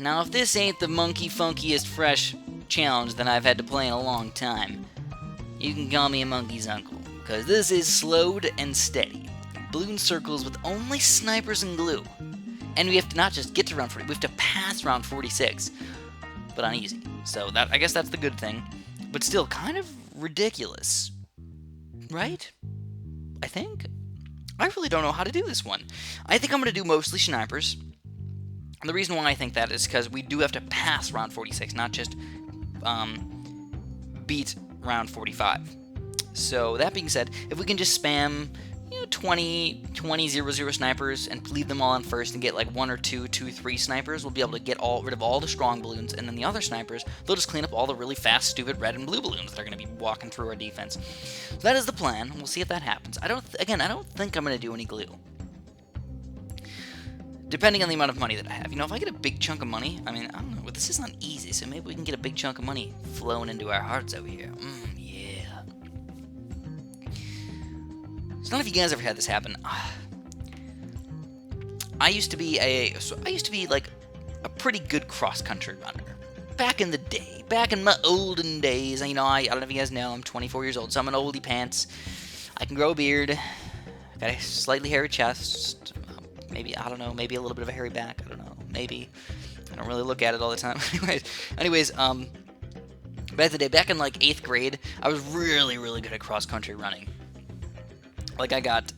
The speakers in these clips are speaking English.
Now, if this ain't the monkey funkiest fresh challenge that I've had to play in a long time, you can call me a monkey's uncle, because this is slowed and steady. Balloon circles with only snipers and glue. And we have to not just get to round 40, we have to pass round 46, but on easy. So I guess that's the good thing, but still kind of ridiculous, right? I think? I really don't know how to do this one. I think I'm going to do mostly snipers. And the reason why I think that is because we do have to pass round 46, not just beat round 45. So that being said, if we can just spam 20 0-0 snipers and leave them all on first and get like 1 or 2, 2, 3 snipers, we'll be able to get rid of all the strong balloons, and then the other snipers, they'll just clean up all the really fast, stupid red and blue balloons that are going to be walking through our defense. So that is the plan. We'll see if that happens. I don't think I'm going to do any glue. Depending on the amount of money that I have. If I get a big chunk of money, I don't know, this is not easy, so maybe we can get a big chunk of money flowing into our hearts over here. Yeah. So none of you guys ever had this happen. I used to be like a pretty good cross-country runner. Back in the day, back in my olden days, I don't know if you guys know, I'm 24 years old, so I'm an oldie pants. I can grow a beard, got a slightly hairy chest, maybe, I don't know, maybe a little bit of a hairy back, I don't know, maybe. I don't really look at it all the time. Anyways, back in the day, back in like 8th grade, I was really, really good at cross-country running. Like I got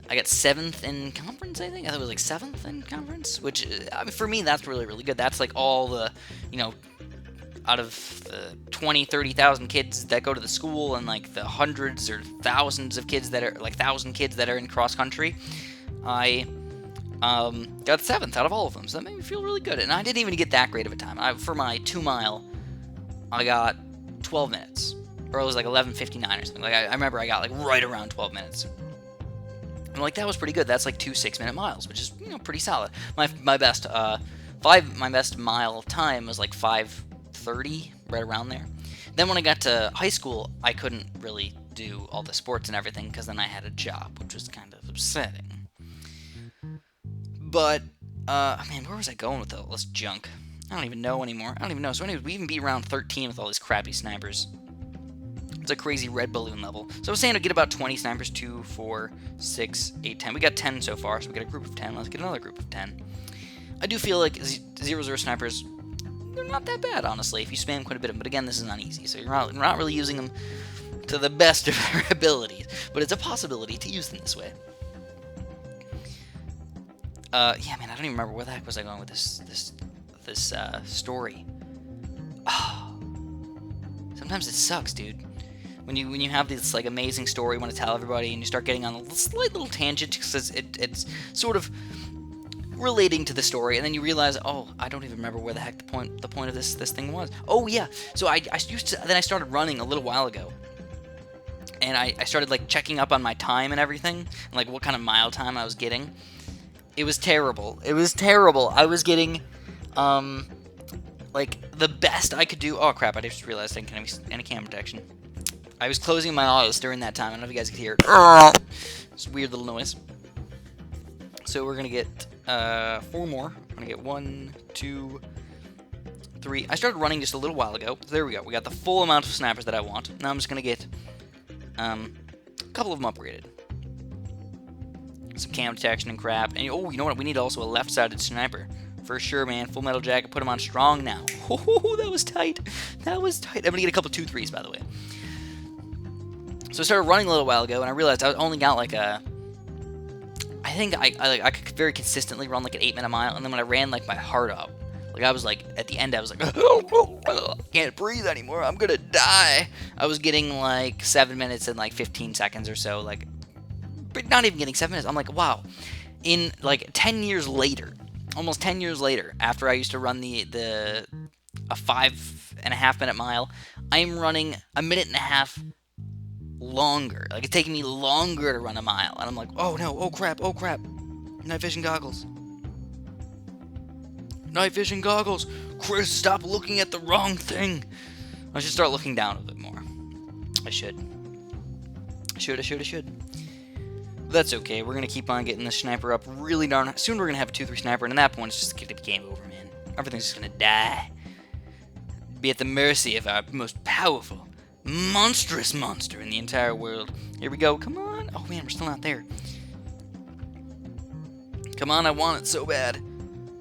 7th in conference, I think. I thought it was like 7th in conference, which, for me, that's really, really good. That's like all the, out of the 20, 30,000 kids that go to the school and like the hundreds or thousands of kids that are, like 1,000 kids that are in cross-country, I got 7th out of all of them, so that made me feel really good. And I didn't even get that great of a time. For my 2-mile, I got 12 minutes. Or it was like 11:59 or something. Like I remember I got like right around 12 minutes. And like that was pretty good. That's like 2 6-minute miles, which is pretty solid. My best mile time was like 5:30, right around there. Then when I got to high school, I couldn't really do all the sports and everything because then I had a job, which was kind of upsetting. But man, where was I going with all this junk? I don't even know anymore. I don't even know. So anyways, we even beat round 13 with all these crappy snipers. It's a crazy red balloon level. So I was saying to get about 20 snipers, 2, 4, 6, 8, 10. We got 10 so far, so we got a group of 10. Let's get another group of 10. I do feel like 0-0 snipers, they're not that bad, honestly, if you spam quite a bit of them. But again, this is not easy, so you're not really using them to the best of their abilities. But it's a possibility to use them this way. Yeah, man, I don't even remember where the heck was I going with this story. Oh, sometimes it sucks, dude. When you have this like amazing story you want to tell everybody, and you start getting on a slight little tangent because it's sort of relating to the story, and then you realize, oh, I don't even remember where the heck the point of this thing was. Oh yeah, so I started running a little while ago, and I started like checking up on my time and everything, and like what kind of mile time I was getting. It was terrible. It was terrible. I was getting like the best I could do. Oh crap! I just realized I didn't have any camera protection. I was closing my eyes during that time. I don't know if you guys could hear it. It's a weird little noise. So we're going to get 4 more. We're going to get 1, 2, 3. I started running just a little while ago. So there we go. We got the full amount of snappers that I want. Now I'm just going to get a couple of them upgraded. Some cam detection and crap. And oh, you know what? We need also a left-sided sniper. For sure, man. Full metal jacket. Put him on strong now. Oh, that was tight. That was tight. I'm going to get a couple 2-3s, by the way. So I started running a little while ago, and I realized I only got like I think I could very consistently run like an 8-minute mile, and then when I ran like my heart out, like I was like, at the end I was like, can't breathe anymore, I'm gonna die. I was getting like 7 minutes and like 15 seconds or so, like, but not even getting 7 minutes. I'm like, wow. In like 10 years later, almost 10 years later, after I used to run a 5.5-minute mile, I'm running a minute and a half longer. Like, it's taking me longer to run a mile. And I'm like, oh no, oh crap. Night vision goggles. Night vision goggles. Chris, stop looking at the wrong thing. I should start looking down a bit more. I should. But that's okay. We're going to keep on getting the sniper up really darn. Soon we're going to have a 2-3 sniper, and at that point, it's just going to be game over, man. Everything's just gonna die. Be at the mercy of our most powerful, monstrous monster in the entire world. Here we go. Come on. Oh man, we're still not there. Come on, I want it so bad.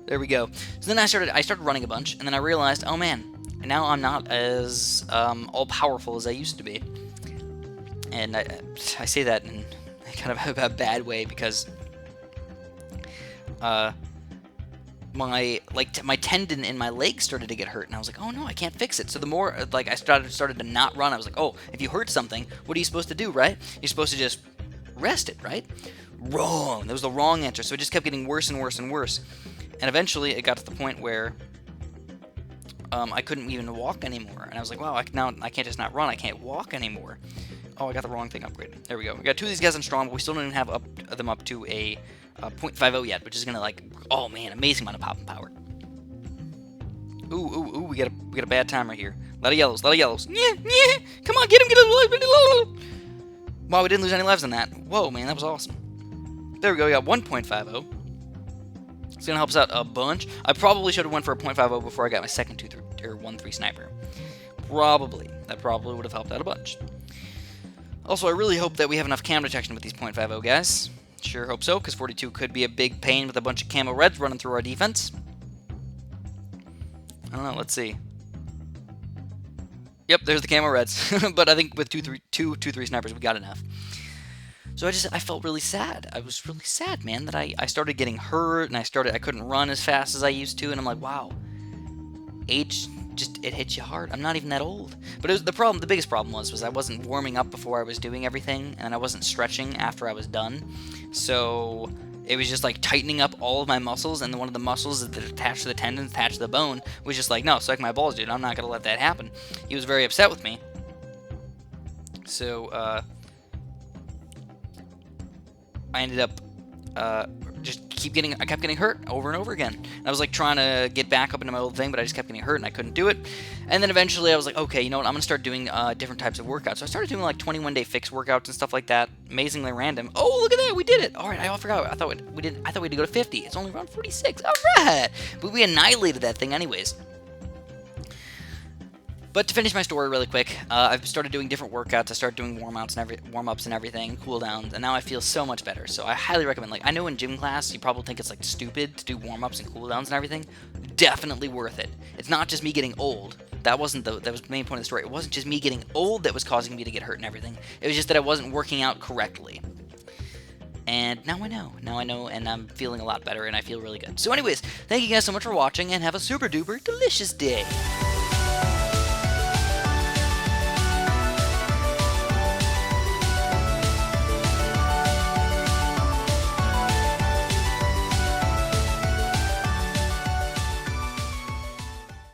There we go. So then I started running a bunch, and then I realized, oh man, now I'm not as all-powerful as I used to be. And I say that in kind of a bad way because my tendon in my leg started to get hurt, and I was like, oh no, I can't fix it. So the more like I started to not run, I was like, oh, if you hurt something, what are you supposed to do, right? You're supposed to just rest it, right? Wrong. That was the wrong answer. So it just kept getting worse and worse and worse. And eventually it got to the point where I couldn't even walk anymore. And I was like, wow, I can't just not run. I can't walk anymore. Oh, I got the wrong thing upgraded. There we go. We got 2 of these guys on strong, but we still don't even have them up to a 0.50 yet, which is gonna like, oh man, amazing amount of popping power. Ooh, we got a bad time right here. Lot of yellows. Yeah, come on, get him. Wow, we didn't lose any lives on that. Whoa, man, that was awesome. There we go. We got 1.50. It's gonna help us out a bunch. I probably should have went for a 0.50 before I got my second 1-3 sniper. That probably would have helped out a bunch. Also, I really hope that we have enough cam detection with these 0.50 guys. Sure hope so, because 42 could be a big pain with a bunch of camo reds running through our defense. I don't know, let's see. Yep, there's the camo reds. But I think with 2-3 snipers, we got enough. So I felt really sad. I was really sad, man, that I started getting hurt, and I couldn't run as fast as I used to, and I'm like, wow. Age, it hits you hard. I'm not even that old. But the biggest problem was I wasn't warming up before I was doing everything, and I wasn't stretching after I was done. So it was just like tightening up all of my muscles, and one of the muscles that attached to the tendons, attached to the bone, was just like, no, suck my balls, dude. I'm not going to let that happen. He was very upset with me. So, I ended up I kept getting hurt over and over again. And I was like trying to get back up into my old thing, but I just kept getting hurt and I couldn't do it. And then eventually I was like, okay, you know what? I'm gonna start doing different types of workouts. So I started doing like 21-day fix workouts and stuff like that. Amazingly random. Oh, look at that, we did it! All right, I forgot. I thought we had to go to 50. It's only around 46. All right, but we annihilated that thing anyways. But to finish my story really quick, I've started doing different workouts. I started doing warm-ups and everything, cooldowns, and now I feel so much better. So I highly recommend. Like, I know in gym class you probably think it's like stupid to do warm-ups and cooldowns and everything. Definitely worth it. It's not just me getting old. That was the main point of the story. It wasn't just me getting old that was causing me to get hurt and everything. It was just that I wasn't working out correctly. And now I know. Now I know, and I'm feeling a lot better, and I feel really good. So anyways, thank you guys so much for watching, and have a super duper delicious day.